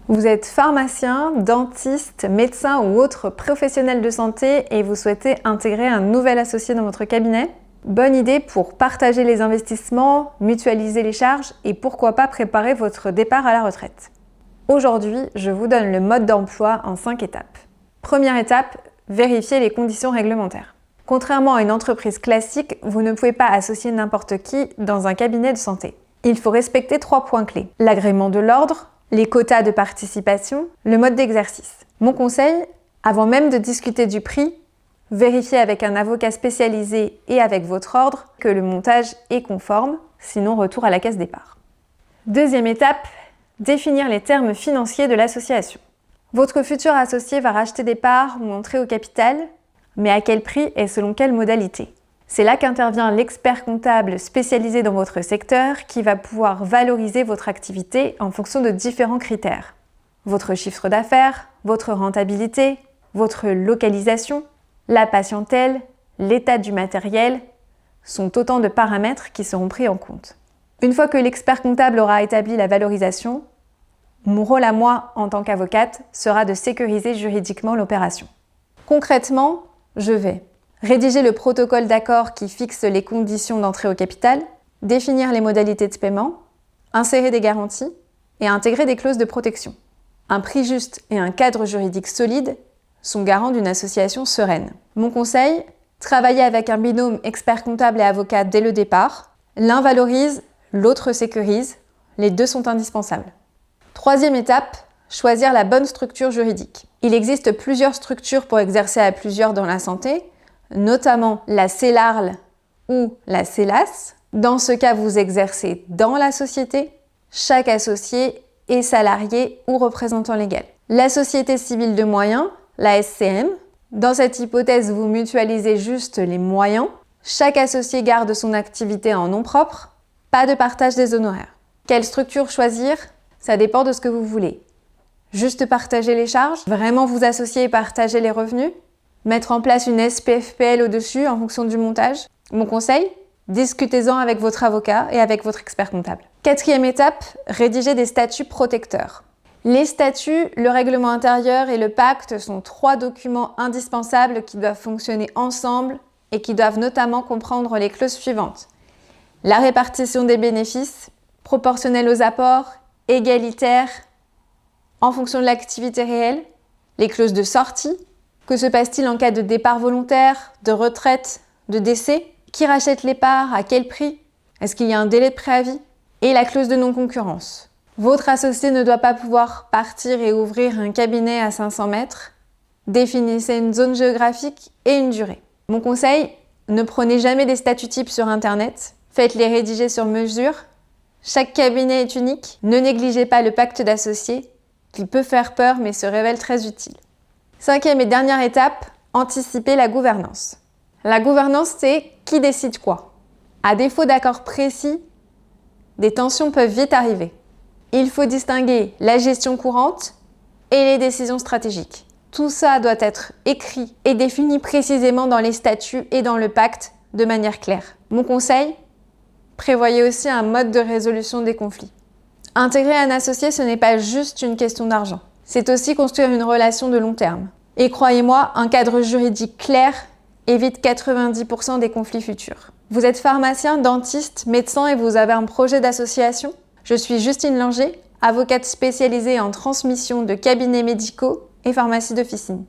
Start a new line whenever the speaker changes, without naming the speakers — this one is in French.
Vous êtes pharmacien, dentiste, médecin ou autre professionnel de santé et vous souhaitez intégrer un nouvel associé dans votre cabinet? Bonne idée pour partager les investissements, mutualiser les charges et pourquoi pas préparer votre départ à la retraite. Aujourd'hui, je vous donne le mode d'emploi en 5 étapes. Première étape, vérifier les conditions réglementaires. Contrairement à une entreprise classique, vous ne pouvez pas associer n'importe qui dans un cabinet de santé. Il faut respecter 3 points clés: l'agrément de l'ordre, les quotas de participation, le mode d'exercice. Mon conseil, avant même de discuter du prix, vérifiez avec un avocat spécialisé et avec votre ordre que le montage est conforme, sinon retour à la case départ. Deuxième étape, définir les termes financiers de l'association. Votre futur associé va racheter des parts ou entrer au capital, mais à quel prix et selon quelle modalité? C'est là qu'intervient l'expert comptable spécialisé dans votre secteur qui va pouvoir valoriser votre activité en fonction de différents critères. Votre chiffre d'affaires, votre rentabilité, votre localisation, la patientèle, l'état du matériel sont autant de paramètres qui seront pris en compte. Une fois que l'expert comptable aura établi la valorisation, mon rôle à moi en tant qu'avocate sera de sécuriser juridiquement l'opération. Concrètement, je vais rédiger le protocole d'accord qui fixe les conditions d'entrée au capital, définir les modalités de paiement, insérer des garanties et intégrer des clauses de protection. Un prix juste et un cadre juridique solide sont garants d'une association sereine. Mon conseil, travailler avec un binôme expert comptable et avocat dès le départ. L'un valorise, l'autre sécurise. Les deux sont indispensables. Troisième étape, choisir la bonne structure juridique. Il existe plusieurs structures pour exercer à plusieurs dans la santé, notamment la CELARL ou la CELAS. Dans ce cas, vous exercez dans la société. Chaque associé est salarié ou représentant légal. La société civile de moyens, la SCM. Dans cette hypothèse, vous mutualisez juste les moyens. Chaque associé garde son activité en nom propre. Pas de partage des honoraires. Quelle structure choisir? Ça dépend de ce que vous voulez. Juste partager les charges? Vraiment vous associer et partager les revenus? Mettre en place une SPFPL au-dessus en fonction du montage? Mon conseil? Discutez-en avec votre avocat et avec votre expert comptable. Quatrième étape, rédiger des statuts protecteurs. Les statuts, le règlement intérieur et le pacte sont 3 documents indispensables qui doivent fonctionner ensemble et qui doivent notamment comprendre les clauses suivantes. La répartition des bénéfices, proportionnelle aux apports, égalitaire, en fonction de l'activité réelle, les clauses de sortie. Que se passe-t-il en cas de départ volontaire, de retraite, de décès? Qui rachète les parts? À quel prix? Est-ce qu'il y a un délai de préavis? Et la clause de non-concurrence. Votre associé ne doit pas pouvoir partir et ouvrir un cabinet à 500 mètres. Définissez une zone géographique et une durée. Mon conseil, ne prenez jamais des statuts types sur Internet. Faites-les rédiger sur mesure. Chaque cabinet est unique. Ne négligez pas le pacte d'associés, qui peut faire peur mais se révèle très utile. Cinquième et dernière étape, anticiper la gouvernance. La gouvernance, c'est qui décide quoi. À défaut d'accord précis, des tensions peuvent vite arriver. Il faut distinguer la gestion courante et les décisions stratégiques. Tout ça doit être écrit et défini précisément dans les statuts et dans le pacte de manière claire. Mon conseil, prévoyez aussi un mode de résolution des conflits. Intégrer un associé, ce n'est pas juste une question d'argent. C'est aussi construire une relation de long terme. Et croyez-moi, un cadre juridique clair évite 90% des conflits futurs. Vous êtes pharmacien, dentiste, médecin et vous avez un projet d'association? Je suis Justine Langer, avocate spécialisée en transmission de cabinets médicaux et pharmacie d'officine.